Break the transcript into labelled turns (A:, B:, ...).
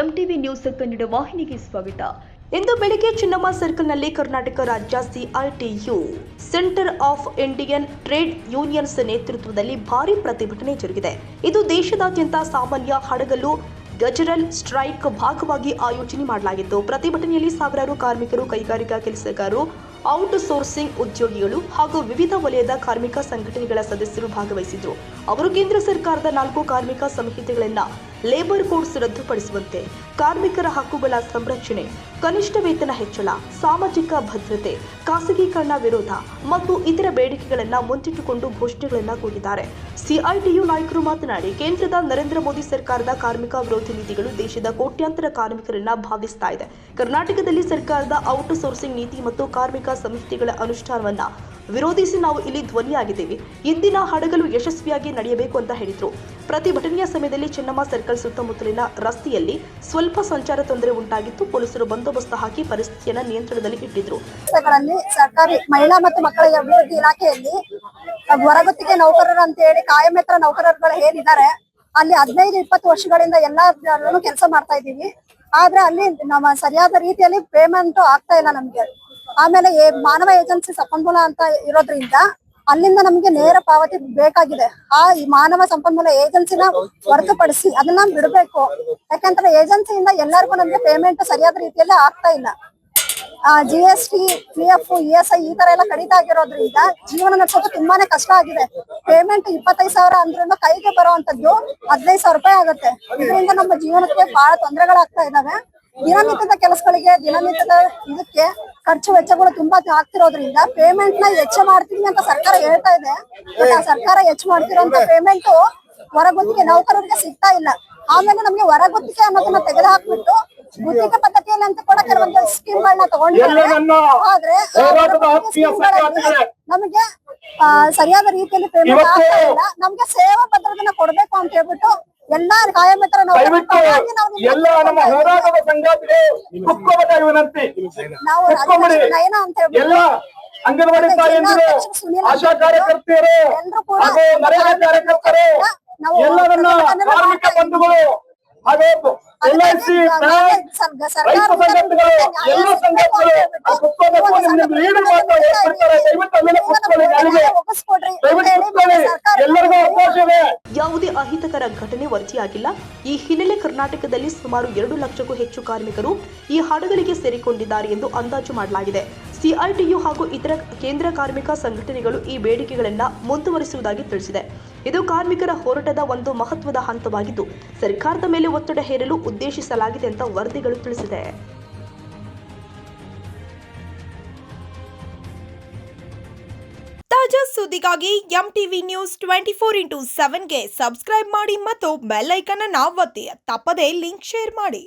A: MTV news Kannada ವಾಹಿನಿಗೆ ಸ್ವಾಗತ. ಇಂದು ಬೆಳಗ್ಗೆ ಚೆನ್ನಮ್ಮ ಸರ್ಕಲ್ನಲ್ಲಿ ಕರ್ನಾಟಕ ರಾಜ್ಯ CITU centre of Indian trade unions ನೇತೃತ್ವದಲ್ಲಿ ಭಾರೀ ಪ್ರತಿಭಟನೆ ಜರುಗಿದೆ. ಇದು ದೇಶದಾದ್ಯಂತ ಸಾಮಾನ್ಯ ಹಡಗಲು ಗಜರಲ್ ಸ್ಟ್ರೈಕ್ ಭಾಗವಾಗಿ ಆಯೋಜನೆ ಮಾಡಲಾಗಿತ್ತು. ಪ್ರತಿಭಟನೆಯಲ್ಲಿ ಸಾವಿರಾರು ಕಾರ್ಮಿಕರು, ಕೈಗಾರಿಕಾ ಕೆಲಸಗಾರರು, ಔಟ್ ಸೋರ್ಸಿಂಗ್ ಉದ್ಯೋಗಿಗಳು ಹಾಗೂ ವಿವಿಧ ವಲಯದ ಕಾರ್ಮಿಕ ಸಂಘಟನೆಗಳ ಸದಸ್ಯರು ಭಾಗವಹಿಸಿದ್ರು. ಅವರು ಕೇಂದ್ರ ಸರ್ಕಾರದ 4 ಕಾರ್ಮಿಕ ಸಂಹಿತೆಗಳನ್ನು ಲೇಬರ್ ಕೋಡ್ಸ್ ರದ್ದುಪಡಿಸುವಂತೆ, ಕಾರ್ಮಿಕರ ಹಕ್ಕುಗಳ ಸಂರಕ್ಷಣೆ, ಕನಿಷ್ಠ ವೇತನ ಹೆಚ್ಚಳ, ಸಾಮಾಜಿಕ ಭದ್ರತೆ, ಖಾಸಗೀಕರಣ ವಿರೋಧ ಮತ್ತು ಇತರ ಬೇಡಿಕೆಗಳನ್ನು ಮುಂದಿಟ್ಟುಕೊಂಡು ಘೋಷಣೆಗಳನ್ನು ಕೂಗಿದ್ದಾರೆ. ಸಿಐಟಿಯು ನಾಯಕರು ಮಾತನಾಡಿ, ಕೇಂದ್ರದ ನರೇಂದ್ರ ಮೋದಿ ಸರ್ಕಾರದ ಕಾರ್ಮಿಕ ವಿರೋಧಿ ನೀತಿಗಳು ದೇಶದ ಕೋಟ್ಯಾಂತರ ಕಾರ್ಮಿಕರನ್ನ ಬಾಧಿಸ್ತಾ ಇದೆ. ಕರ್ನಾಟಕದಲ್ಲಿ ಸರ್ಕಾರದ ಔಟ್ ಸೋರ್ಸಿಂಗ್ ನೀತಿ ಮತ್ತು ಕಾರ್ಮಿಕ ಸಂಹಿತೆಗಳ ಅನುಷ್ಠಾನವನ್ನ ವಿರೋಧಿಸಿ ನಾವು ಇಲ್ಲಿ ಧ್ವನಿಯಾಗಿದ್ದೇವೆ. ಇಂದಿನ ಹಡಗಲು ಯಶಸ್ವಿಯಾಗಿ ನಡೆಯಬೇಕು ಅಂತ ಹೇಳಿದ್ರು. ಪ್ರತಿಭಟನೆಯ ಸಮಯದಲ್ಲಿ ಚೆನ್ನಮ್ಮ ಸರ್ಕಲ್ ಸುತ್ತಮುತ್ತಲಿನ ರಸ್ತೆಯಲ್ಲಿ ಸ್ವಲ್ಪ ಸಂಚಾರ ತೊಂದರೆ ಉಂಟಾಗಿತ್ತು. ಪೊಲೀಸರು ಬಂದೋಬಸ್ತ್ ಹಾಕಿ ಪರಿಸ್ಥಿತಿಯನ್ನು ನಿಯಂತ್ರಣದಲ್ಲಿ ಇಟ್ಟಿದ್ರು.
B: ಸರ್ಕಾರಿ ಮಹಿಳಾ ಮತ್ತು ಮಕ್ಕಳ ಅಭಿವೃದ್ಧಿ ಇಲಾಖೆಯಲ್ಲಿ ಹೊರಗುತ್ತಿಗೆ ನೌಕರರು ಅಂತ ಹೇಳಿ ಕಾಯಮೇತರ ನೌಕರರುಗಳು ಏನಿದ್ದಾರೆ ಅಲ್ಲಿ 15-20 ವರ್ಷಗಳಿಂದ ಎಲ್ಲರೂ ಕೆಲಸ ಮಾಡ್ತಾ ಇದೀವಿ. ಆದ್ರೆ ಅಲ್ಲಿ ನಮ್ಮ ಸರಿಯಾದ ರೀತಿಯಲ್ಲಿ ಪೇಮೆಂಟ್ ಆಗ್ತಾ ಇಲ್ಲ ನಮ್ಗೆ. ಆಮೇಲೆ ಮಾನವ ಏಜೆನ್ಸಿ ಸಂಪನ್ಮೂಲ ಅಂತ ಇರೋದ್ರಿಂದ ಅಲ್ಲಿಂದ ನಮ್ಗೆ ನೇರ ಪಾವತಿ ಬೇಕಾಗಿದೆ. ಈ ಮಾನವ ಸಂಪನ್ಮೂಲ ಏಜೆನ್ಸಿನ ಹೊರತುಪಡಿಸಿ ಅದನ್ನ ಬಿಡಬೇಕು. ಯಾಕಂದ್ರೆ ಏಜೆನ್ಸಿಯಿಂದ ಎಲ್ಲರಿಗೂ ನಮ್ಗೆ ಪೇಮೆಂಟ್ ಸರಿಯಾದ ರೀತಿಯಲ್ಲಿ ಆಗ್ತಾ ಇಲ್ಲ. GST, PF, ESI ಈ ತರ ಎಲ್ಲ ಕಡಿತ ಆಗಿರೋದ್ರಿಂದ ಜೀವನ ನಡೆಸೋದು ತುಂಬಾನೇ ಕಷ್ಟ ಆಗಿದೆ. ಪೇಮೆಂಟ್ 25,000 ಅಂದ್ರೂ ಕೈಗೆ ಬರುವಂತದ್ದು 15,000 ರೂಪಾಯಿ ಆಗುತ್ತೆ. ಇದರಿಂದ ನಮ್ಮ ಜೀವನಕ್ಕೆ ಬಹಳ ತೊಂದರೆಗಳಾಗ್ತಾ ಇದಾವೆ. ದಿನನಿತ್ಯದ ಕೆಲಸಗಳಿಗೆ, ದಿನನಿತ್ಯದ ಇದಕ್ಕೆ ಖರ್ಚು ವೆಚ್ಚಗಳು ತುಂಬಾ ಆಗ್ತಿರೋದ್ರಿಂದ ಪೇಮೆಂಟ್ ನ ಹೆಚ್ಚು ಮಾಡ್ತೀವಿ ಅಂತ ಸರ್ಕಾರ ಹೇಳ್ತಾ ಇದೆ. ಬಟ್ ಆ ಸರ್ಕಾರ ಹೆಚ್ಚು ಮಾಡ್ತಿರೋಂತ ಪೇಮೆಂಟ್ ಹೊರಗುತ್ತಿಗೆ ನೌಕರರಿಗೆ ಸಿಗ್ತಾ ಇಲ್ಲ. ಆಮೇಲೆ ನಮ್ಗೆ ಹೊರಗುತ್ತಿಗೆ ಅನ್ನೋದನ್ನ ತೆಗೆದು ಹಾಕ್ಬಿಟ್ಟು ಗುತ್ತಿಗೆ ಪದ್ಧತಿಯಲ್ಲಿ ಅಂತ ಕೂಡ ಕೆಲವೊಂದು ಸ್ಕೀಮ್ಗಳನ್ನ ತಗೊಂಡಿದ್ದಾರೆ. ಆದ್ರೆ ನಮಗೆ ಸರಿಯಾದ ರೀತಿಯಲ್ಲಿ ಪೇಮೆಂಟ್ ಆಗ್ತಾ ಇಲ್ಲ. ನಮ್ಗೆ ಸೇವಾ ಭದ್ರತೆನ ಕೊಡ್ಬೇಕು ಅಂತ ಹೇಳ್ಬಿಟ್ಟು ಎಲ್ಲಾ ಕಾಯಮೇತರ ನಾವು ನಯನ ಅಂತ ಹೇಳ್ಬಿಟ್ಟು
C: ಅಂಗನವಾಡಿ ತಾಯಂದಿರು, ಆಶಾ ಕಾರ್ಯಕರ್ತೆಯರು ಹಾಗೂ ನರೇಗಾ ಕಾರ್ಯಕರ್ತರು, ಎಲ್ಲರನ್ನ ಕಾರ್ಮಿಕ ಬಂಧುಗಳು ಹಾಗೂ LIC ರೈತ ಸಂಘಟನೆಗಳು, ಎಲ್ಲ ಸಂಘಟನೆಗಳು ಎಲ್ಲರಿಗೂ ಅವಕಾಶ ಇದೆ.
A: ಯಾವುದೇ ಅಹಿತಕರ ಘಟನೆ ವರದಿಯಾಗಿಲ್ಲ. ಈ ಹಿನ್ನೆಲೆ ಕರ್ನಾಟಕದಲ್ಲಿ ಸುಮಾರು 2 ಲಕ್ಷಕ್ಕೂ ಹೆಚ್ಚು ಕಾರ್ಮಿಕರು ಈ ಹಡಗಲಿಗೆ ಸೇರಿಕೊಂಡಿದ್ದಾರೆ ಎಂದು ಅಂದಾಜು ಮಾಡಲಾಗಿದೆ. ಸಿಐಟಿಯು ಹಾಗೂ ಇತರ ಕೇಂದ್ರ ಕಾರ್ಮಿಕ ಸಂಘಟನೆಗಳು ಈ ಬೇಡಿಕೆಗಳನ್ನು ಮುಂದುವರಿಸುವುದಾಗಿ ತಿಳಿಸಿದೆ. ಇದು ಕಾರ್ಮಿಕರ ಹೋರಾಟದ ಒಂದು ಮಹತ್ವದ ಹಂತವಾಗಿದ್ದು ಸರ್ಕಾರದ ಮೇಲೆ ಒತ್ತಡ ಹೇರಲು ಉದ್ದೇಶಿಸಲಾಗಿದೆ ಅಂತ ವರದಿಗಳು ತಿಳಿಸಿದೆ.
D: ತಾಜಾ ಸುದ್ದಿಗಾಗಿ ಎಂಟಿವಿ ನ್ಯೂಸ್ 24x7ಗೆ ಸಬ್ಸ್ಕ್ರೈಬ್ ಮಾಡಿ ಮತ್ತು ಬೆಲ್ ಐಕಾನ್ ಅನ್ನು ಒತ್ತಿ. ತಪ್ಪದೇ ಲಿಂಕ್ ಶೇರ್ ಮಾಡಿ.